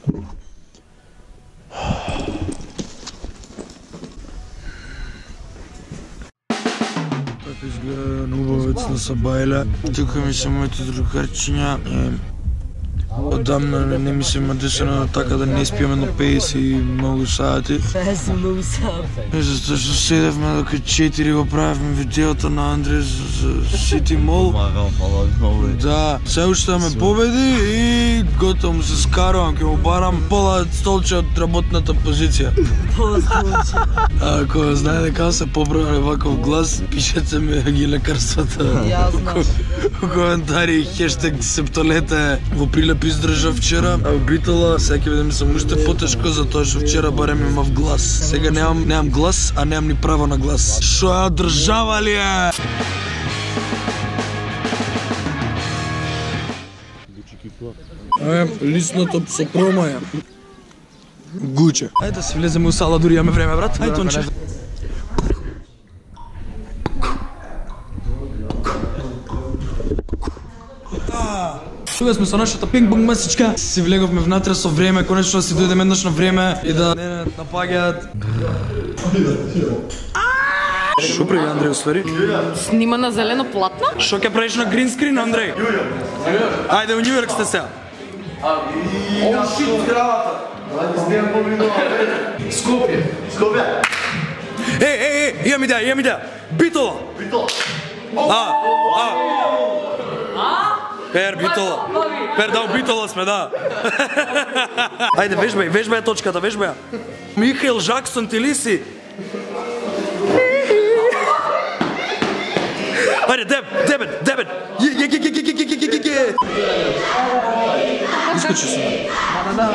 Така изгледа на убавец на Сабайля. Тук ми са моите другарчиня. Отдавна не ми се мъдесена така да не спиеме на 50 и много сати. 50 много сати. Защото седевме дока 4 го правихме видеото на Андре за Сити Мол. Да, все още ме победи и готово му се скарвам, ке му барам пола столче от работната позиция. Пола столче. Ако знае дека се поправя ваков глас, пишете ми ги лекарствата. В коментари хештег септолете во прилеп издржа вчера, а битала всеки да ми съм уште потешко затоа што вчера барем имав глас. Сега немам глас, а немам ни право на глас. Шо ја држава ли е? Лисното со промаја. Гуче. Ајде да си влеземе у сала, дури имаме време, брат. Ајде, Тонче. Тука сме со нашата пинг-понг масичка. Си влеговме внатре со време, конечно да си дојдеме еднаш на време и да не напаѓаат. Шо прави Андреј усвари? Снима на зелено платно? Шо ќе правиш на грин скрин, Андреј? Ајде, у Нью Йорк сте сега. Скопје. Имам идеја. Битола. Пер, битола. Пер, да, битола сме, да. Ајде, вежбај точката, вежбај. Михаил Жаксон, ти ли си? Ајде, дебет. Искочи се. Да.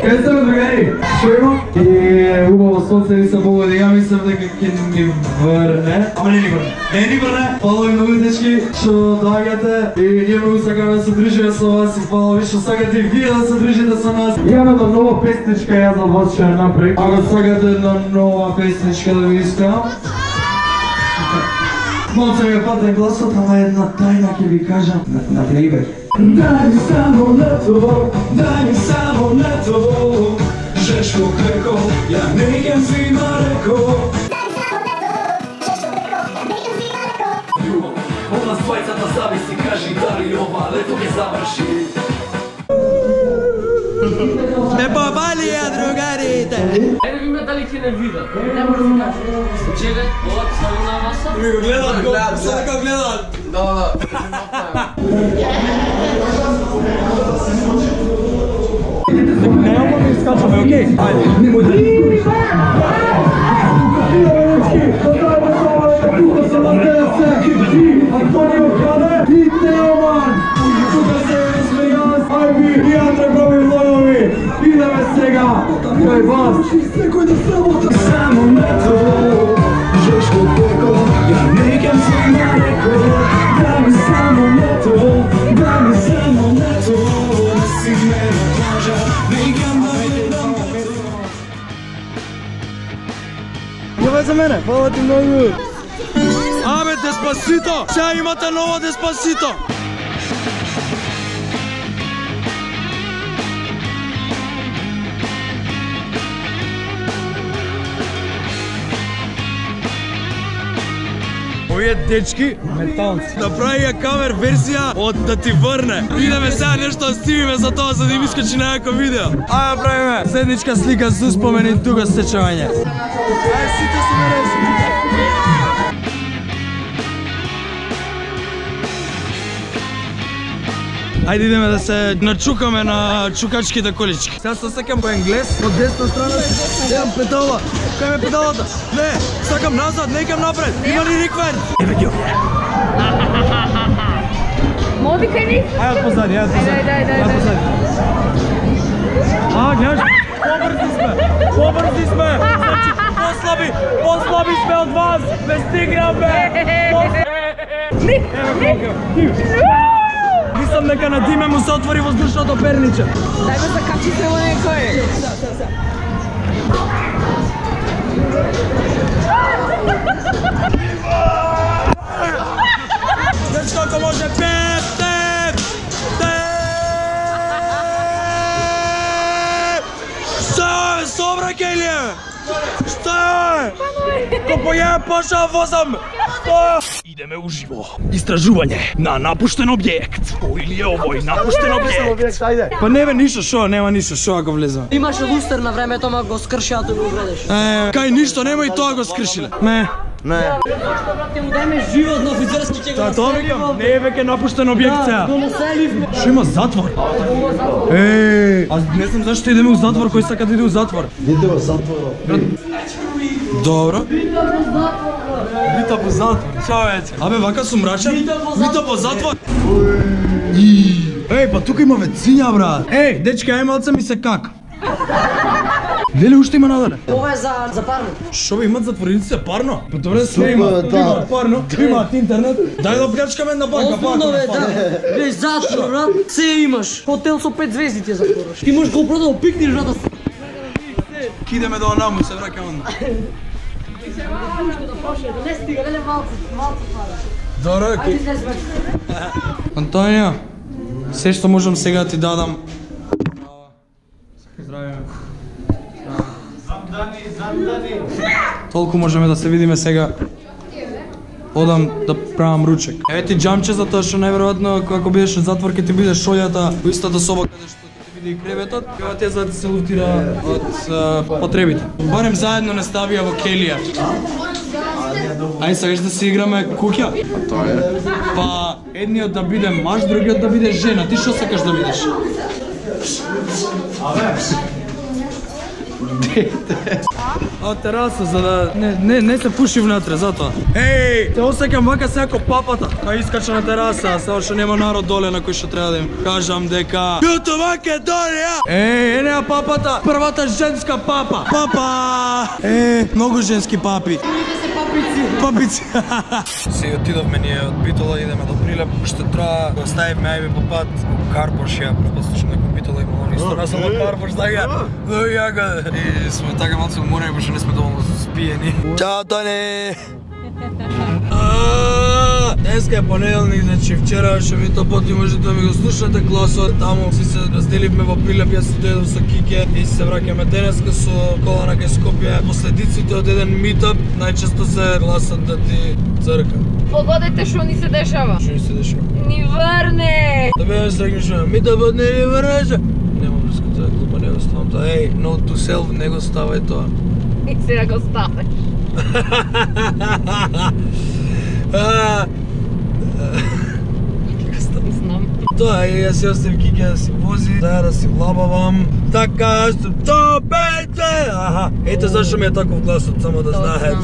Къде сме, другари? Шо има? И убаво сонце ми се побуди. Я мислам дека ќе ни върне. Ама не ни върне. Фала ви много дечки, што доаѓате. И ние много сакаме да се дружиме со вас и фала ви што сакате и вие да се дружите со нас. Имаме една нова песничка, ја за вас што ја направи. Ако сакате една нова песничка да ви искам. Малце ми е патен гласот, ама една тајна ќе ви кажам на плейбек. Дай ми само лето, жешко крко, ја не kem свима реко. Од нас двајцата зависи, кажи дали ова лето ќе заврши. Ме побалија другарите. Ајде да видиме дали ќе не видат. Не може да кажа. Чекај, ова стави на маса. Ми го гледат, сега го гледат. Да. Няма да изкачаме, окей? Ајде. Антонио Кане и Теоман. Тука се размега с Айби и Андре Промилови. Идеме сега кај вас. Некој да сработа. Само лето, жешко теко, ја не kem свима реко. Дай ми само лето, си ме на плажа, не kem да гледам лето. Јавај за мене, фала ти многу. Абе, Деспасито! Сега имате нова Деспасито! Овие дечки направија кавер версија од Да ти врне. Идеме сега нешто да стимиме за тоа, за да им искачи некако видео. Ајде правиме седничка слика за успомен и туга сечување. Ајде сите се мереси. Ајде идеме да се начукаме на чукачките колички. Сега се сакам по енглес, од десна страна имам педала. Кај ме педалата? Не, сакам назад, не икам напред. Има ли риквен? Еве ги овие. Моди кај них? Ајде позади, Ајде позади. Гледаш? Побрзи сме. Значи, послаби сме од вас. Не стигнаме. Мислам дека на Диме му се отвори воздушното перниче. Дај ме закачи се во некој. Ko po jedan pošao vozom! Ideme uživo. Istražuvanje na napušten objekt. Ili je ovoj napušten objekt? Pa nema ništa šo ako vlezam. Имаше лустер на времето, ама го скрши, а да го гледаш. Кај ништо нема и тоа го скршиле. Не. Зашто, брат, ќе му дајме живот на офицерски, ќе го населиме. Не е веќе напуштен објект сега. Го населивме. Шо има затвор? Аз не знам зашто идеме у затвор, кој сака да иде у затвор. Иде во затвор. Добро. Бита по затвор. Чао вече. Абе, вака сум мрачен. Бита по затвор. Еј, па тука има вецинја, брат. Еј, дечки, ај малце ми се как. Леле, уште има надале. Ова е за парно. Шо бе, имат затворениците парно? Па добре, све има. Има парно, имат интернет. Дај да плячкаме на банка, Основно е, да. Виж, затвор, брат. Се имаш. Хотел со 5 звезди ти е затвораш. Ти можеш го продал пикниш, брат. Кидеме до онаму, се враќаме онда. Не стига, леле, малце пара. Добро, окей. Антонија, се што можам сега ти дадам. Здраве. Толку можеме да се видиме сега. Одам да правам ручек. Еве ти џамче, затоа што најверојатно ако бидеш во затвор ќе ти биде шојата во истата соба каде што ќе ти биде и креветот. Ова ти е за да се луфтира од потребите. Барем заедно не ставија во келија. Ај сакаш да се играме куќа? Тоа е. Па едниот да биде маж, другиот да биде жена. Ти што сакаш да бидеш? Од тераса, за да не се пуши внатре, затоа. Еј, те осеќам вака се како папата, кај искача на тераса, само што нема народ доле на кој што треба да им кажам дека Јуто Македонија! Еј, неа папата, првата женска папа. Папа! Многу женски папи. Папици. Си отидовме ние од Битола, идеме до Прилеп, што треба го ставивме ајме по пат Карпош, ја предпоставувам дека Битола има исто раз во Карпош, така. Но јака и сме така малку уморени, пошто не сме доволно спиени. Чао, Тони! Днеска е понеделник, значи вчера што ми поти можете да ми го слушате гласот, таму си се разделивме во Прилеп, јас си дојдов со Кике и се враќаме денеска со колана кај Скопје. Последиците од еден митап најчесто се гласат да ти црка. Погодете што ни се дешава. Што ни се дешава? Ни врне! Да бе срекнеш, митапот не ни врнеше. Нема врска, тоа е глупа, не го ставам тоа. Еј, note to self, не го ставај тоа. И сега го ставаш. Знам. Тоа е, јас си оставив Кике да си вози, да си лабавам. Така, што то бете! Аха, ете зашто ми е таков гласот, само да знаете.